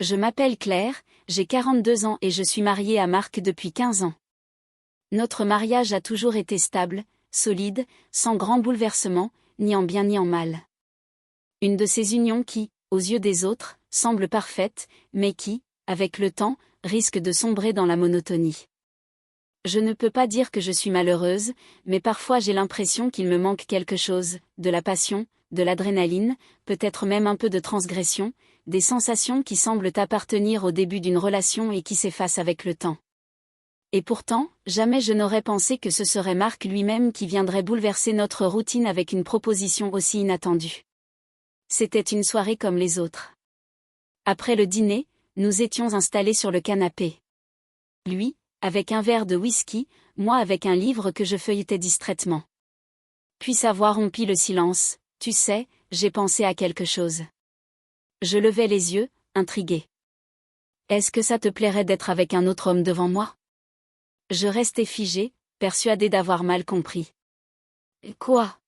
Je m'appelle Claire, j'ai 42 ans et je suis mariée à Marc depuis 15 ans. Notre mariage a toujours été stable, solide, sans grand bouleversement, ni en bien ni en mal. Une de ces unions qui, aux yeux des autres, semble parfaite, mais qui, avec le temps, risque de sombrer dans la monotonie. Je ne peux pas dire que je suis malheureuse, mais parfois j'ai l'impression qu'il me manque quelque chose, de la passion, de l'adrénaline, peut-être même un peu de transgression, des sensations qui semblent appartenir au début d'une relation et qui s'effacent avec le temps. Et pourtant, jamais je n'aurais pensé que ce serait Marc lui-même qui viendrait bouleverser notre routine avec une proposition aussi inattendue. C'était une soirée comme les autres. Après le dîner, nous étions installés sur le canapé. Lui, avec un verre de whisky, moi avec un livre que je feuilletais distraitement. Puis sa voix rompit le silence. « Tu sais, j'ai pensé à quelque chose. » Je levai les yeux, intriguée. « Est-ce que ça te plairait d'être avec un autre homme devant moi ?» Je restai figée, persuadée d'avoir mal compris. « Quoi ? » ?»«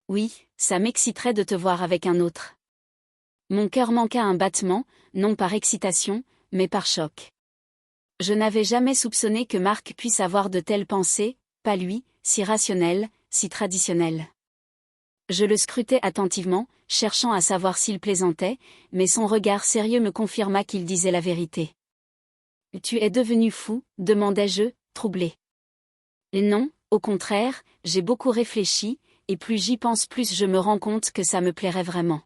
Oui, ça m'exciterait de te voir avec un autre. » Mon cœur manqua un battement, non par excitation, mais par choc. Je n'avais jamais soupçonné que Marc puisse avoir de telles pensées, pas lui, si rationnel, si traditionnel. Je le scrutais attentivement, cherchant à savoir s'il plaisantait, mais son regard sérieux me confirma qu'il disait la vérité. « Tu es devenu fou ?» demandai-je, troublée. « Non, au contraire, j'ai beaucoup réfléchi, et plus j'y pense plus je me rends compte que ça me plairait vraiment.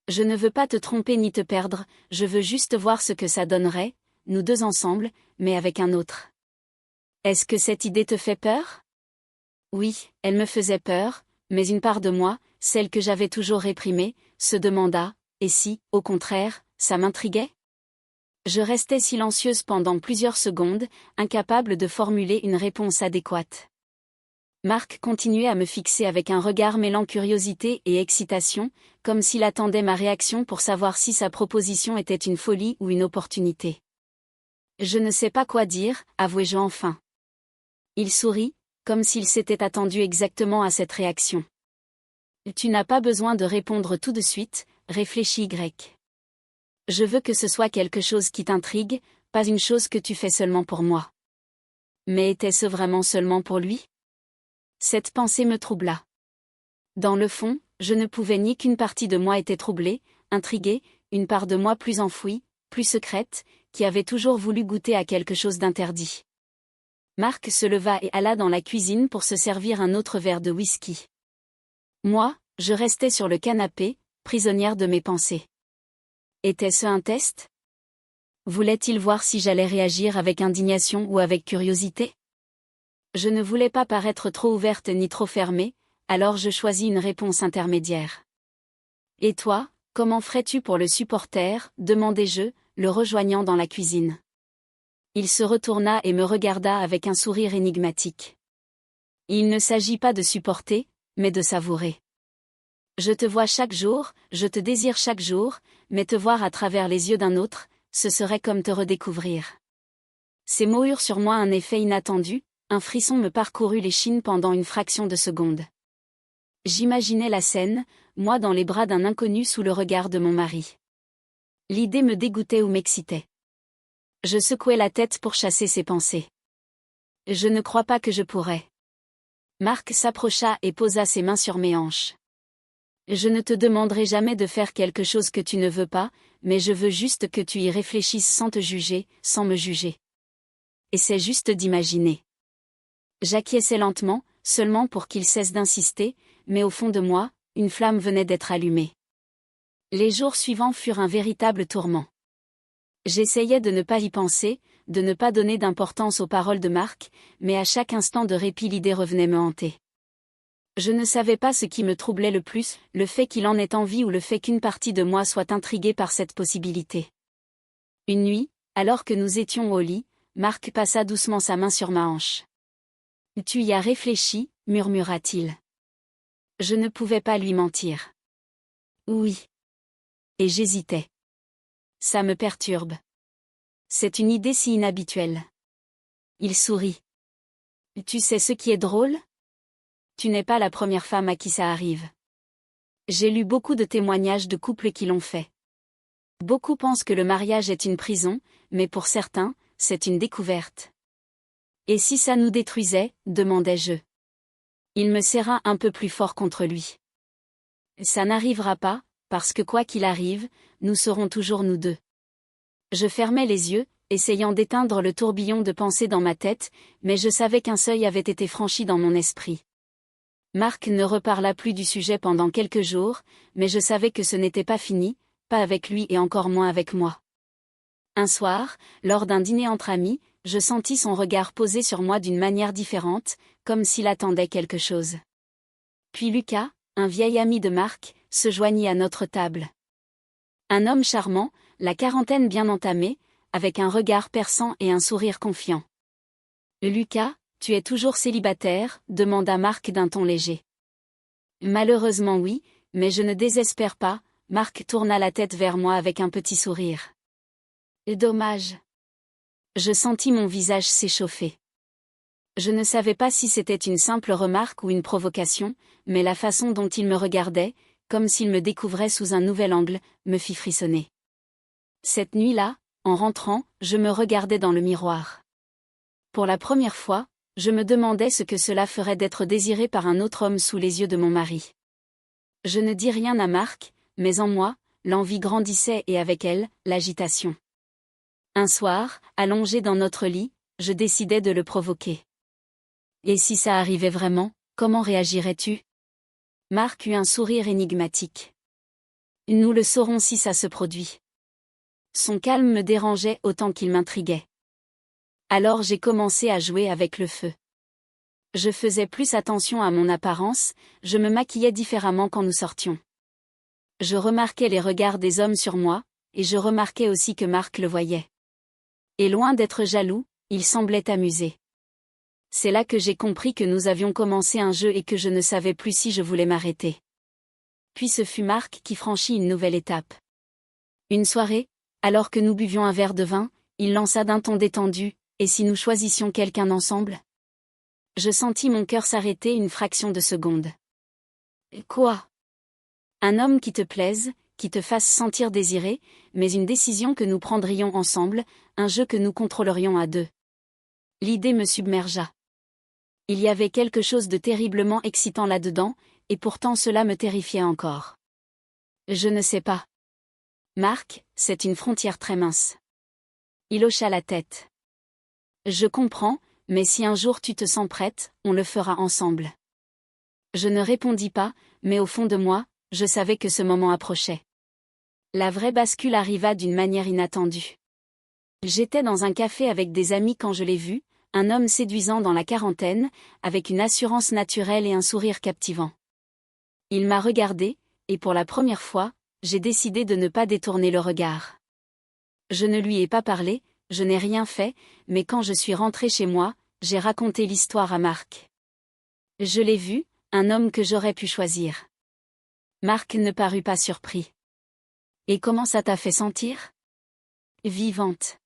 Je ne veux pas te tromper ni te perdre, je veux juste voir ce que ça donnerait, nous deux ensemble, mais avec un autre. Est-ce que cette idée te fait peur ? » Oui, elle me faisait peur, mais une part de moi, celle que j'avais toujours réprimée, se demanda, et si, au contraire, ça m'intriguait ? Je restais silencieuse pendant plusieurs secondes, incapable de formuler une réponse adéquate. Marc continuait à me fixer avec un regard mêlant curiosité et excitation, comme s'il attendait ma réaction pour savoir si sa proposition était une folie ou une opportunité. Je ne sais pas quoi dire, avouai-je enfin. Il sourit, comme s'il s'était attendu exactement à cette réaction. Tu n'as pas besoin de répondre tout de suite, réfléchit Y. Je veux que ce soit quelque chose qui t'intrigue, pas une chose que tu fais seulement pour moi. Mais était-ce vraiment seulement pour lui ? Cette pensée me troubla. Dans le fond, je ne pouvais nier qu'une partie de moi était troublée, intriguée, une part de moi plus enfouie, plus secrète, qui avait toujours voulu goûter à quelque chose d'interdit. Marc se leva et alla dans la cuisine pour se servir un autre verre de whisky. Moi, je restais sur le canapé, prisonnière de mes pensées. Était-ce un test ? Voulait-il voir si j'allais réagir avec indignation ou avec curiosité ? Je ne voulais pas paraître trop ouverte ni trop fermée, alors je choisis une réponse intermédiaire. « Et toi, comment ferais-tu pour le supporter ?» demandai-je, le rejoignant dans la cuisine. Il se retourna et me regarda avec un sourire énigmatique. « Il ne s'agit pas de supporter, mais de savourer. Je te vois chaque jour, je te désire chaque jour, mais te voir à travers les yeux d'un autre, ce serait comme te redécouvrir. » Ces mots eurent sur moi un effet inattendu, un frisson me parcourut l'échine pendant une fraction de seconde. J'imaginais la scène, moi dans les bras d'un inconnu sous le regard de mon mari. L'idée me dégoûtait ou m'excitait. Je secouai la tête pour chasser ces pensées. Je ne crois pas que je pourrais. Marc s'approcha et posa ses mains sur mes hanches. Je ne te demanderai jamais de faire quelque chose que tu ne veux pas, mais je veux juste que tu y réfléchisses sans te juger, sans me juger. Essaie juste d'imaginer. J'acquiesçai lentement, seulement pour qu'il cesse d'insister, mais au fond de moi, une flamme venait d'être allumée. Les jours suivants furent un véritable tourment. J'essayais de ne pas y penser, de ne pas donner d'importance aux paroles de Marc, mais à chaque instant de répit l'idée revenait me hanter. Je ne savais pas ce qui me troublait le plus, le fait qu'il en ait envie ou le fait qu'une partie de moi soit intriguée par cette possibilité. Une nuit, alors que nous étions au lit, Marc passa doucement sa main sur ma hanche. « Tu y as réfléchi ?» murmura-t-il. Je ne pouvais pas lui mentir. Oui. Et j'hésitais. Ça me perturbe. C'est une idée si inhabituelle. Il sourit. Tu sais ce qui est drôle ? Tu n'es pas la première femme à qui ça arrive. J'ai lu beaucoup de témoignages de couples qui l'ont fait. Beaucoup pensent que le mariage est une prison, mais pour certains, c'est une découverte. Et si ça nous détruisait, demandai-je. Il me serra un peu plus fort contre lui. Ça n'arrivera pas, parce que quoi qu'il arrive, nous serons toujours nous deux. Je fermais les yeux, essayant d'éteindre le tourbillon de pensées dans ma tête, mais je savais qu'un seuil avait été franchi dans mon esprit. Marc ne reparla plus du sujet pendant quelques jours, mais je savais que ce n'était pas fini, pas avec lui et encore moins avec moi. Un soir, lors d'un dîner entre amis, je sentis son regard posé sur moi d'une manière différente, comme s'il attendait quelque chose. Puis Lucas, un vieil ami de Marc, se joignit à notre table. Un homme charmant, la quarantaine bien entamée, avec un regard perçant et un sourire confiant. « Lucas, tu es toujours célibataire ?» demanda Marc d'un ton léger. « Malheureusement oui, mais je ne désespère pas », Marc tourna la tête vers moi avec un petit sourire. « Dommage. » Je sentis mon visage s'échauffer. Je ne savais pas si c'était une simple remarque ou une provocation, mais la façon dont il me regardait, comme s'il me découvrait sous un nouvel angle, me fit frissonner. Cette nuit-là, en rentrant, je me regardais dans le miroir. Pour la première fois, je me demandais ce que cela ferait d'être désiré par un autre homme sous les yeux de mon mari. Je ne dis rien à Marc, mais en moi, l'envie grandissait et avec elle, l'agitation. Un soir, allongé dans notre lit, je décidai de le provoquer. « Et si ça arrivait vraiment, comment réagirais-tu » Marc eut un sourire énigmatique. « Nous le saurons si ça se produit. » Son calme me dérangeait autant qu'il m'intriguait. Alors j'ai commencé à jouer avec le feu. Je faisais plus attention à mon apparence, je me maquillais différemment quand nous sortions. Je remarquais les regards des hommes sur moi, et je remarquais aussi que Marc le voyait. Et loin d'être jaloux, il semblait amusé. C'est là que j'ai compris que nous avions commencé un jeu et que je ne savais plus si je voulais m'arrêter. Puis ce fut Marc qui franchit une nouvelle étape. Une soirée, alors que nous buvions un verre de vin, il lança d'un ton détendu, « Et si nous choisissions quelqu'un ensemble ?» Je sentis mon cœur s'arrêter une fraction de seconde. « Quoi ?» Un homme qui te plaise, qui te fasse sentir désiré, mais une décision que nous prendrions ensemble, un jeu que nous contrôlerions à deux. L'idée me submergea. Il y avait quelque chose de terriblement excitant là-dedans, et pourtant cela me terrifiait encore. Je ne sais pas. Marc, c'est une frontière très mince. Il hocha la tête. Je comprends, mais si un jour tu te sens prête, on le fera ensemble. Je ne répondis pas, mais au fond de moi, je savais que ce moment approchait. La vraie bascule arriva d'une manière inattendue. J'étais dans un café avec des amis quand je l'ai vu, un homme séduisant dans la quarantaine, avec une assurance naturelle et un sourire captivant. Il m'a regardé, et pour la première fois, j'ai décidé de ne pas détourner le regard. Je ne lui ai pas parlé, je n'ai rien fait, mais quand je suis rentrée chez moi, j'ai raconté l'histoire à Marc. Je l'ai vu, un homme que j'aurais pu choisir. Marc ne parut pas surpris. « Et comment ça t'a fait sentir ?» « Vivante. »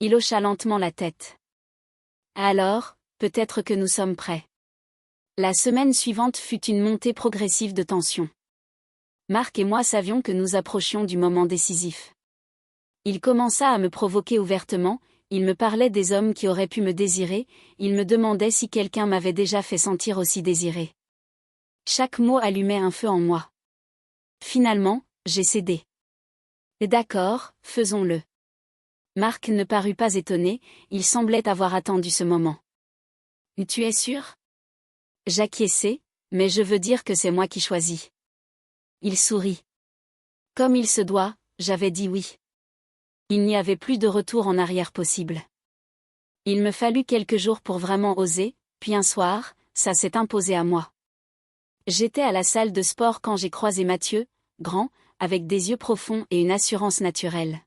Il hocha lentement la tête. « Alors, peut-être que nous sommes prêts. » La semaine suivante fut une montée progressive de tension. Marc et moi savions que nous approchions du moment décisif. Il commença à me provoquer ouvertement, il me parlait des hommes qui auraient pu me désirer, il me demandait si quelqu'un m'avait déjà fait sentir aussi désiré. Chaque mot allumait un feu en moi. Finalement, j'ai cédé. « D'accord, faisons-le. » Marc ne parut pas étonné, il semblait avoir attendu ce moment. « Tu es sûr ?» J'acquiesçai, mais je veux dire que c'est moi qui choisis. Il sourit. Comme il se doit, j'avais dit oui. Il n'y avait plus de retour en arrière possible. Il me fallut quelques jours pour vraiment oser, puis un soir, ça s'est imposé à moi. J'étais à la salle de sport quand j'ai croisé Mathieu, grand, avec des yeux profonds et une assurance naturelle.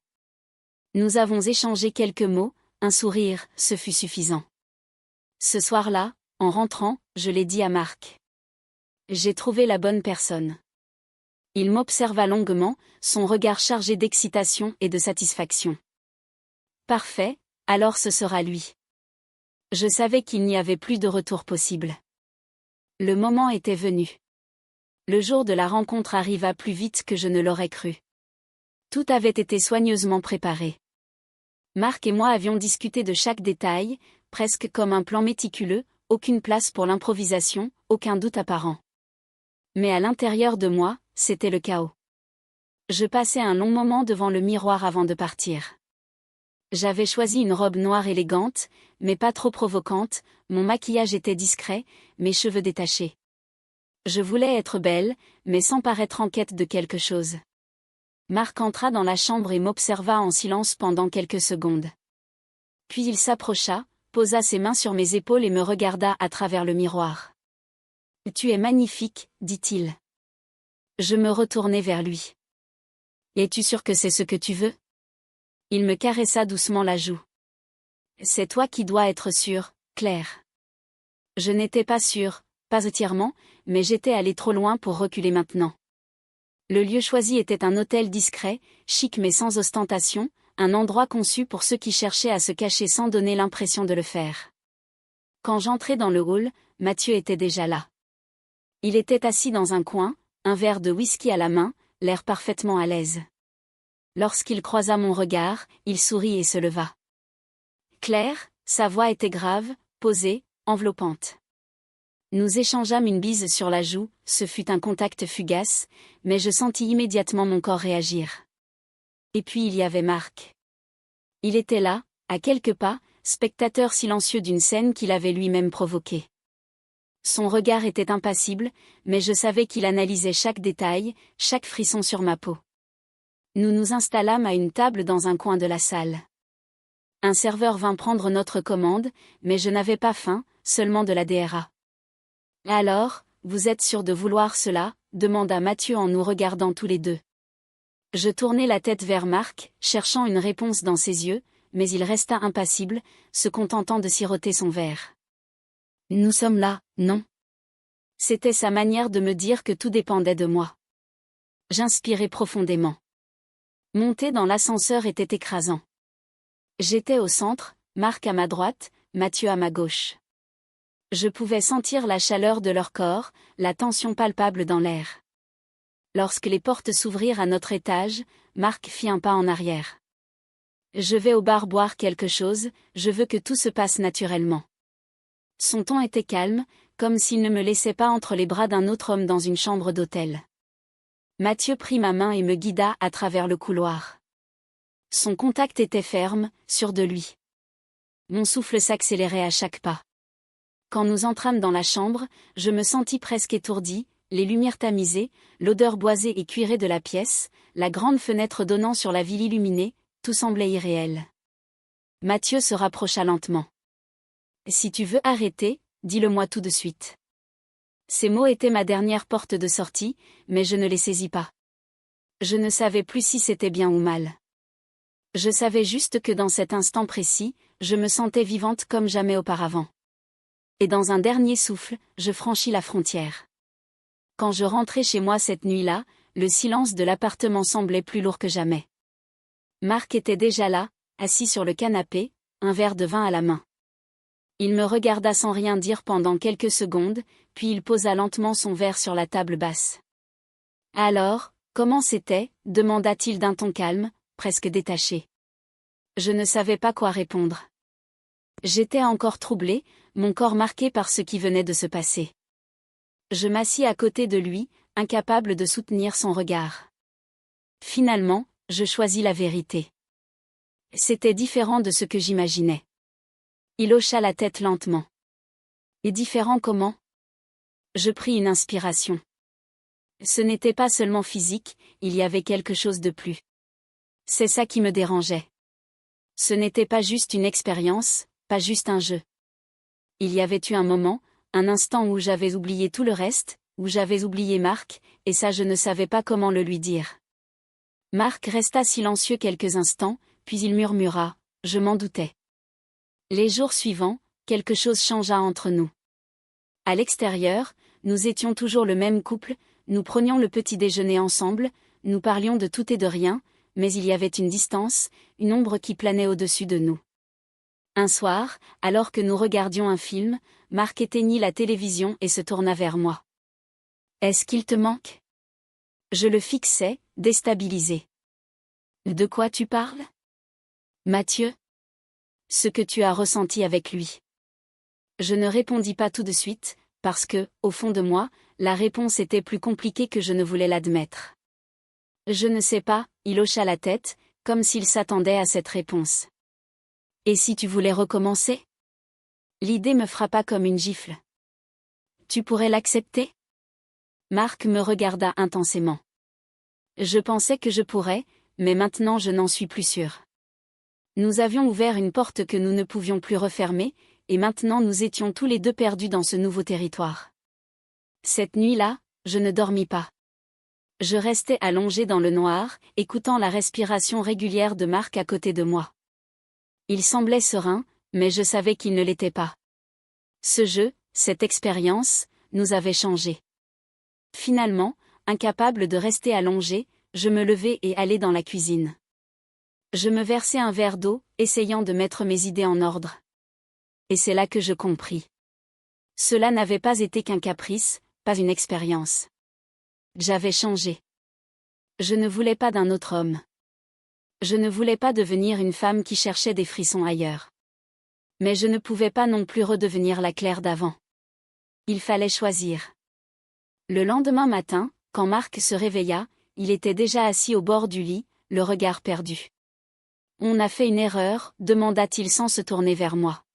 Nous avons échangé quelques mots, un sourire, ce fut suffisant. Ce soir-là, en rentrant, je l'ai dit à Marc. J'ai trouvé la bonne personne. Il m'observa longuement, son regard chargé d'excitation et de satisfaction. Parfait, alors ce sera lui. Je savais qu'il n'y avait plus de retour possible. Le moment était venu. Le jour de la rencontre arriva plus vite que je ne l'aurais cru. Tout avait été soigneusement préparé. Marc et moi avions discuté de chaque détail, presque comme un plan méticuleux, aucune place pour l'improvisation, aucun doute apparent. Mais à l'intérieur de moi, c'était le chaos. Je passais un long moment devant le miroir avant de partir. J'avais choisi une robe noire élégante, mais pas trop provocante, mon maquillage était discret, mes cheveux détachés. Je voulais être belle, mais sans paraître en quête de quelque chose. Marc entra dans la chambre et m'observa en silence pendant quelques secondes. Puis il s'approcha, posa ses mains sur mes épaules et me regarda à travers le miroir. « Tu es magnifique, dit-il. » Je me retournai vers lui. « Es-tu sûr que c'est ce que tu veux ?» Il me caressa doucement la joue. « C'est toi qui dois être sûre, Claire. » Je n'étais pas sûre, pas entièrement, mais j'étais allée trop loin pour reculer maintenant. Le lieu choisi était un hôtel discret, chic mais sans ostentation, un endroit conçu pour ceux qui cherchaient à se cacher sans donner l'impression de le faire. Quand j'entrai dans le hall, Mathieu était déjà là. Il était assis dans un coin, un verre de whisky à la main, l'air parfaitement à l'aise. Lorsqu'il croisa mon regard, il sourit et se leva. Claire, sa voix était grave, posée, enveloppante. Nous échangeâmes une bise sur la joue, ce fut un contact fugace, mais je sentis immédiatement mon corps réagir. Et puis il y avait Marc. Il était là, à quelques pas, spectateur silencieux d'une scène qu'il avait lui-même provoquée. Son regard était impassible, mais je savais qu'il analysait chaque détail, chaque frisson sur ma peau. Nous nous installâmes à une table dans un coin de la salle. Un serveur vint prendre notre commande, mais je n'avais pas faim, seulement de la DRA. « Alors, vous êtes sûr de vouloir cela ?» demanda Mathieu en nous regardant tous les deux. Je tournai la tête vers Marc, cherchant une réponse dans ses yeux, mais il resta impassible, se contentant de siroter son verre. « Nous sommes là, non ?» C'était sa manière de me dire que tout dépendait de moi. J'inspirais profondément. Monter dans l'ascenseur était écrasant. J'étais au centre, Marc à ma droite, Mathieu à ma gauche. Je pouvais sentir la chaleur de leur corps, la tension palpable dans l'air. Lorsque les portes s'ouvrirent à notre étage, Marc fit un pas en arrière. « Je vais au bar boire quelque chose, je veux que tout se passe naturellement. » Son ton était calme, comme s'il ne me laissait pas entre les bras d'un autre homme dans une chambre d'hôtel. Mathieu prit ma main et me guida à travers le couloir. Son contact était ferme, sûr de lui. Mon souffle s'accélérait à chaque pas. Quand nous entrâmes dans la chambre, je me sentis presque étourdie, les lumières tamisées, l'odeur boisée et cuirée de la pièce, la grande fenêtre donnant sur la ville illuminée, tout semblait irréel. Mathieu se rapprocha lentement. « Si tu veux arrêter, dis-le-moi tout de suite. » Ces mots étaient ma dernière porte de sortie, mais je ne les saisis pas. Je ne savais plus si c'était bien ou mal. Je savais juste que dans cet instant précis, je me sentais vivante comme jamais auparavant. Et dans un dernier souffle, je franchis la frontière. Quand je rentrai chez moi cette nuit-là, le silence de l'appartement semblait plus lourd que jamais. Marc était déjà là, assis sur le canapé, un verre de vin à la main. Il me regarda sans rien dire pendant quelques secondes, puis il posa lentement son verre sur la table basse. « Alors, comment c'était ?» demanda-t-il d'un ton calme, presque détaché. Je ne savais pas quoi répondre. J'étais encore troublée, mon corps marqué par ce qui venait de se passer. Je m'assis à côté de lui, incapable de soutenir son regard. Finalement, je choisis la vérité. C'était différent de ce que j'imaginais. Il hocha la tête lentement. Et différent comment ? Je pris une inspiration. Ce n'était pas seulement physique, il y avait quelque chose de plus. C'est ça qui me dérangeait. Ce n'était pas juste une expérience, pas juste un jeu. Il y avait eu un moment, un instant où j'avais oublié tout le reste, où j'avais oublié Marc, et ça je ne savais pas comment le lui dire. Marc resta silencieux quelques instants, puis il murmura, « Je m'en doutais. » Les jours suivants, quelque chose changea entre nous. À l'extérieur, nous étions toujours le même couple, nous prenions le petit déjeuner ensemble, nous parlions de tout et de rien, mais il y avait une distance, une ombre qui planait au-dessus de nous. Un soir, alors que nous regardions un film, Marc éteignit la télévision et se tourna vers moi. « Est-ce qu'il te manque ?» Je le fixais, déstabilisé. De quoi tu parles? Mathieu? Ce que tu as ressenti avec lui. Je ne répondis pas tout de suite, parce que, au fond de moi, la réponse était plus compliquée que je ne voulais l'admettre. Je ne sais pas, il hocha la tête, comme s'il s'attendait à cette réponse. Et si tu voulais recommencer? L'idée me frappa comme une gifle. Tu pourrais l'accepter? Marc me regarda intensément. Je pensais que je pourrais, mais maintenant je n'en suis plus sûre. Nous avions ouvert une porte que nous ne pouvions plus refermer, et maintenant nous étions tous les deux perdus dans ce nouveau territoire. Cette nuit-là, je ne dormis pas. Je restais allongé dans le noir, écoutant la respiration régulière de Marc à côté de moi. Il semblait serein, mais je savais qu'il ne l'était pas. Ce jeu, cette expérience, nous avait changés. Finalement, incapable de rester allongé, je me levai et allai dans la cuisine. Je me versai un verre d'eau, essayant de mettre mes idées en ordre. Et c'est là que je compris. Cela n'avait pas été qu'un caprice, pas une expérience. J'avais changé. Je ne voulais pas d'un autre homme. Je ne voulais pas devenir une femme qui cherchait des frissons ailleurs. Mais je ne pouvais pas non plus redevenir la Claire d'avant. Il fallait choisir. Le lendemain matin, quand Marc se réveilla, il était déjà assis au bord du lit, le regard perdu. « On a fait une erreur ?» demanda-t-il sans se tourner vers moi.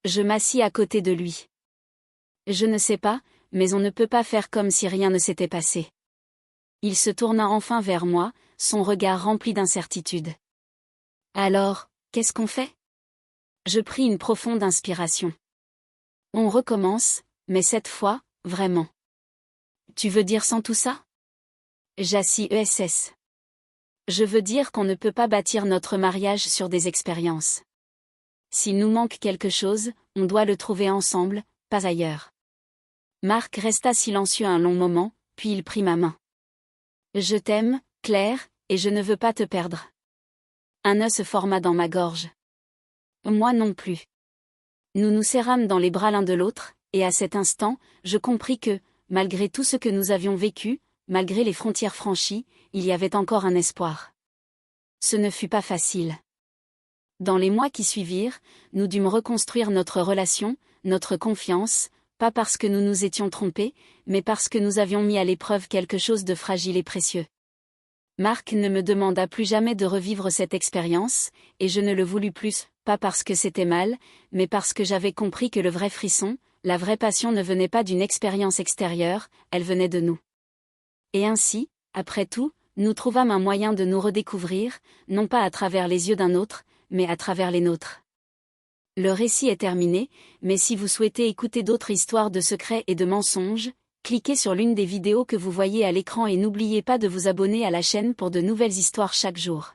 Je m'assis à côté de lui. Je ne sais pas, mais on ne peut pas faire comme si rien ne s'était passé. Il se tourna enfin vers moi, son regard rempli d'incertitude. Alors, qu'est-ce qu'on fait? Je pris une profonde inspiration. On recommence, mais cette fois, vraiment. Tu veux dire sans tout ça? J'assis ESS. Je veux dire qu'on ne peut pas bâtir notre mariage sur des expériences. S'il nous manque quelque chose, on doit le trouver ensemble, pas ailleurs. Marc resta silencieux un long moment, puis il prit ma main. Je t'aime, Claire, et je ne veux pas te perdre. Un nœud se forma dans ma gorge. Moi non plus. Nous nous serrâmes dans les bras l'un de l'autre, et à cet instant, je compris que, malgré tout ce que nous avions vécu, malgré les frontières franchies, il y avait encore un espoir. Ce ne fut pas facile. Dans les mois qui suivirent, nous dûmes reconstruire notre relation, notre confiance, pas parce que nous nous étions trompés, mais parce que nous avions mis à l'épreuve quelque chose de fragile et précieux. Marc ne me demanda plus jamais de revivre cette expérience, et je ne le voulus plus, pas parce que c'était mal, mais parce que j'avais compris que le vrai frisson, la vraie passion ne venait pas d'une expérience extérieure, elle venait de nous. Et ainsi, après tout, nous trouvâmes un moyen de nous redécouvrir, non pas à travers les yeux d'un autre, mais à travers les nôtres. Le récit est terminé, mais si vous souhaitez écouter d'autres histoires de secrets et de mensonges, cliquez sur l'une des vidéos que vous voyez à l'écran et n'oubliez pas de vous abonner à la chaîne pour de nouvelles histoires chaque jour.